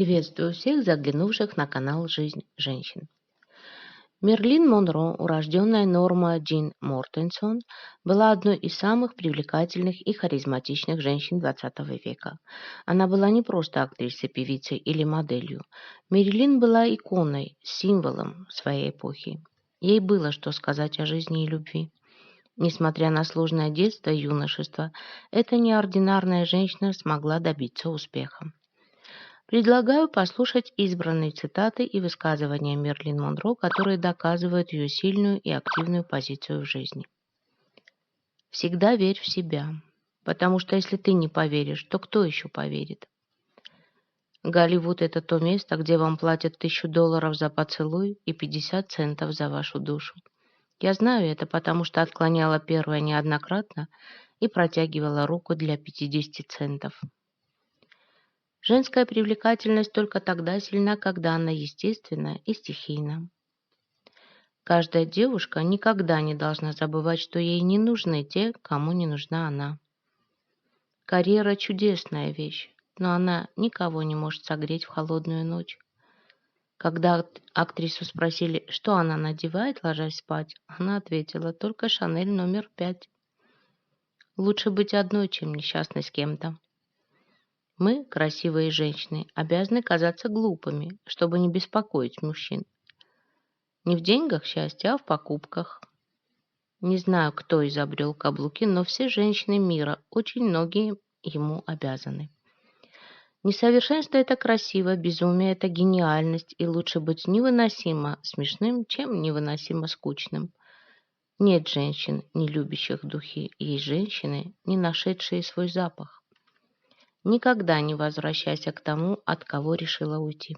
Приветствую всех заглянувших на канал «Жизнь женщин». Мерлин Монро, урожденная Норма Джин Мортенсон, была одной из самых привлекательных и харизматичных женщин XX века. Она была не просто актрисой, певицей или моделью. Мерлин была иконой, символом своей эпохи. Ей было что сказать о жизни и любви. Несмотря на сложное детство и юношество, эта неординарная женщина смогла добиться успеха. Предлагаю послушать избранные цитаты и высказывания Мерлин Монро, которые доказывают ее сильную и активную позицию в жизни. Всегда верь в себя, потому что если ты не поверишь, то кто еще поверит? Голливуд – это то место, где вам платят $1000 за поцелуй и 50 центов за вашу душу. Я знаю это, потому что отклоняла первое неоднократно и протягивала руку для 50 центов. Женская привлекательность только тогда сильна, когда она естественна и стихийна. Каждая девушка никогда не должна забывать, что ей не нужны те, кому не нужна она. Карьера – чудесная вещь, но она никого не может согреть в холодную ночь. Когда актрису спросили, что она надевает, ложась спать, она ответила: только Шанель номер 5. Лучше быть одной, чем несчастной с кем-то. Мы, красивые женщины, обязаны казаться глупыми, чтобы не беспокоить мужчин. Не в деньгах счастье, а в покупках. Не знаю, кто изобрел каблуки, но все женщины мира, очень многие ему обязаны. Несовершенство – это красиво, безумие – это гениальность, и лучше быть невыносимо смешным, чем невыносимо скучным. Нет женщин, не любящих духи, есть женщины, не нашедшие свой запах. Никогда не возвращайся к тому, от кого решила уйти.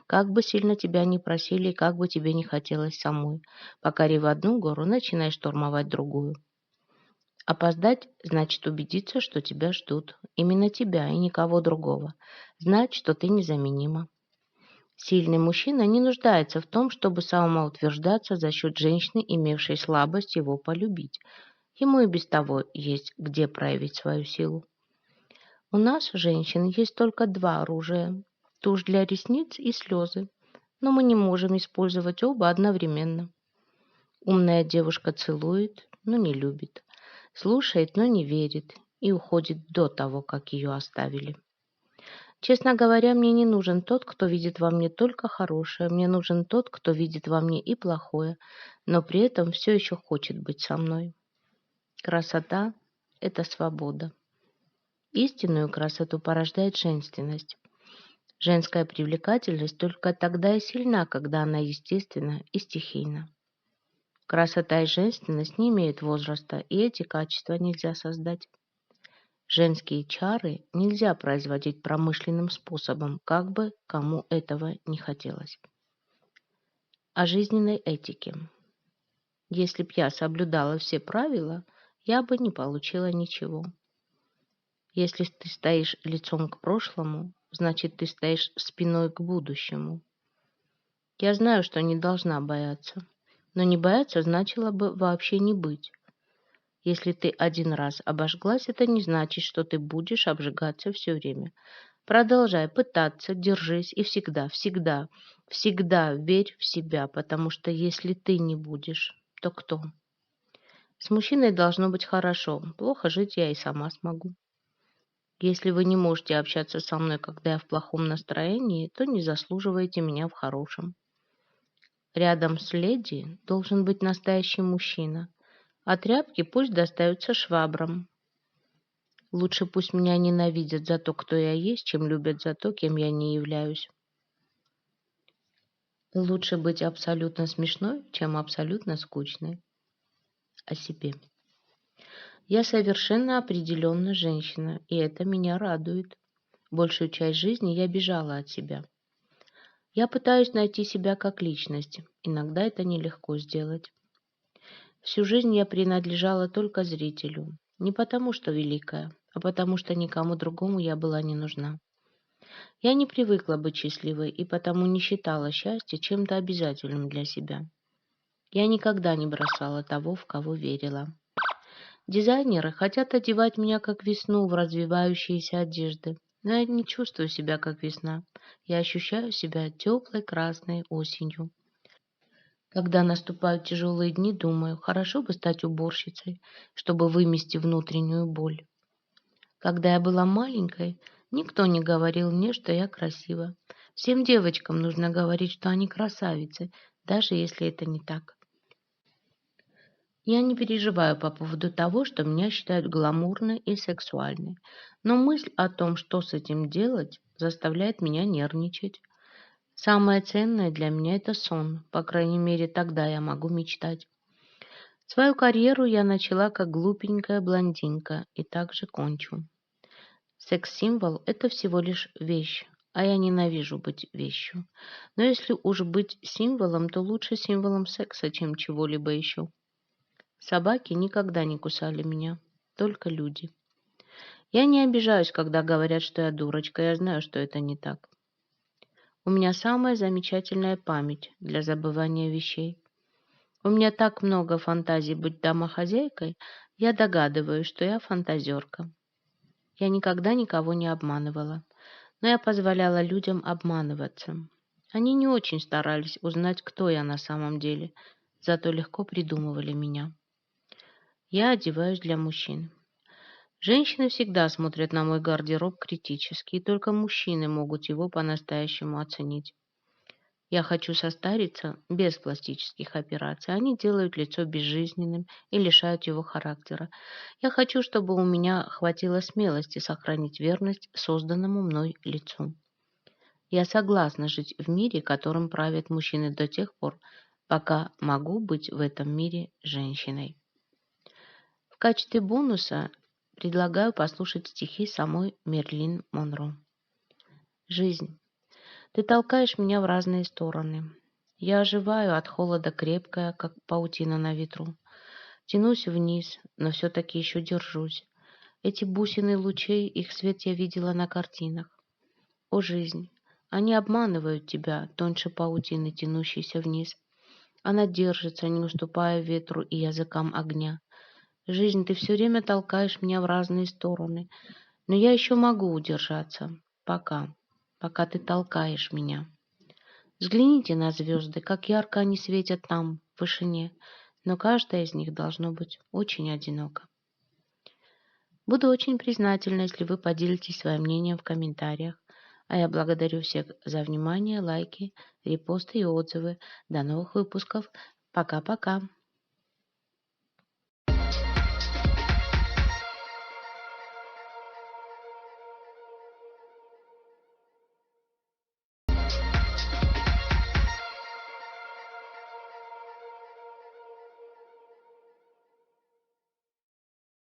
Как бы сильно тебя ни просили, как бы тебе не хотелось самой, покорив одну гору, начинай штурмовать другую. Опоздать значит убедиться, что тебя ждут. Именно тебя и никого другого. Знать, что ты незаменима. Сильный мужчина не нуждается в том, чтобы самоутверждаться за счет женщины, имевшей слабость его полюбить. Ему и без того есть где проявить свою силу. У нас, женщин, есть только два оружия – тушь для ресниц и слезы, но мы не можем использовать оба одновременно. Умная девушка целует, но не любит, слушает, но не верит и уходит до того, как ее оставили. Честно говоря, мне не нужен тот, кто видит во мне только хорошее, мне нужен тот, кто видит во мне и плохое, но при этом все еще хочет быть со мной. Красота – это свобода. Истинную красоту порождает женственность. Женская привлекательность только тогда и сильна, когда она естественна и стихийна. Красота и женственность не имеют возраста, и эти качества нельзя создать. Женские чары нельзя производить промышленным способом, как бы кому этого не хотелось. О жизненной этике. Если б я соблюдала все правила, я бы не получила ничего. Если ты стоишь лицом к прошлому, значит, ты стоишь спиной к будущему. Я знаю, что не должна бояться, но не бояться значило бы вообще не быть. Если ты один раз обожглась, это не значит, что ты будешь обжигаться все время. Продолжай пытаться, держись и всегда, всегда, всегда верь в себя, потому что если ты не будешь, то кто? С мужчиной должно быть хорошо, плохо жить я и сама смогу. Если вы не можете общаться со мной, когда я в плохом настроении, то не заслуживаете меня в хорошем. Рядом с леди должен быть настоящий мужчина, а тряпки пусть достаются швабрам. Лучше пусть меня ненавидят за то, кто я есть, чем любят за то, кем я не являюсь. Лучше быть абсолютно смешной, чем абсолютно скучной. О себе. Я совершенно определенно женщина, и это меня радует. Большую часть жизни я бежала от себя. Я пытаюсь найти себя как личность. Иногда это нелегко сделать. Всю жизнь я принадлежала только зрителю. Не потому, что великая, а потому, что никому другому я была не нужна. Я не привыкла быть счастливой и потому не считала счастье чем-то обязательным для себя. Я никогда не бросала того, в кого верила. Дизайнеры хотят одевать меня как весну в развивающиеся одежды, Но я не чувствую себя как весна. Я ощущаю себя теплой красной осенью. Когда наступают тяжелые дни, думаю, хорошо бы стать уборщицей, чтобы вымести внутреннюю боль. Когда я была маленькой, никто не говорил мне, что я красива. Всем девочкам нужно говорить, что они красавицы, даже если это не так. Я не переживаю по поводу того, что меня считают гламурной и сексуальной, но мысль о том, что с этим делать, заставляет меня нервничать. Самое ценное для меня это сон, по крайней мере, тогда я могу мечтать. Свою карьеру я начала как глупенькая блондинка и также кончу. Секс-символ – это всего лишь вещь, а я ненавижу быть вещью. Но если уж быть символом, то лучше символом секса, чем чего-либо еще. Собаки никогда не кусали меня, только люди. Я не обижаюсь, когда говорят, что я дурочка, я знаю, что это не так. У меня самая замечательная память для забывания вещей. У меня так много фантазий быть домохозяйкой, я догадываюсь, что я фантазерка. Я никогда никого не обманывала, но я позволяла людям обманываться. Они не очень старались узнать, кто я на самом деле, зато легко придумывали меня. Я одеваюсь для мужчин. Женщины всегда смотрят на мой гардероб критически, и только мужчины могут его по-настоящему оценить. Я хочу состариться без пластических операций. Они делают лицо безжизненным и лишают его характера. Я хочу, чтобы у меня хватило смелости сохранить верность созданному мной лицу. Я согласна жить в мире, которым правят мужчины до тех пор, пока могу быть в этом мире женщиной. В качестве бонуса предлагаю послушать стихи самой Мерлин Монро. Жизнь. Ты толкаешь меня в разные стороны. Я оживаю от холода крепкая, как паутина на ветру. Тянусь вниз, но все-таки еще держусь. Эти бусины лучей, их свет я видела на картинах. О, жизнь! Они обманывают тебя, тоньше паутины, тянущейся вниз. Она держится, не уступая ветру и языкам огня. Жизнь, ты все время толкаешь меня в разные стороны, но я еще могу удержаться. Пока ты толкаешь меня. Взгляните на звезды, как ярко они светят там, в вышине, но каждая из них должно быть очень одинока. Буду очень признательна, если вы поделитесь своим мнением в комментариях. А я благодарю всех за внимание, лайки, репосты и отзывы. До новых выпусков. Пока-пока.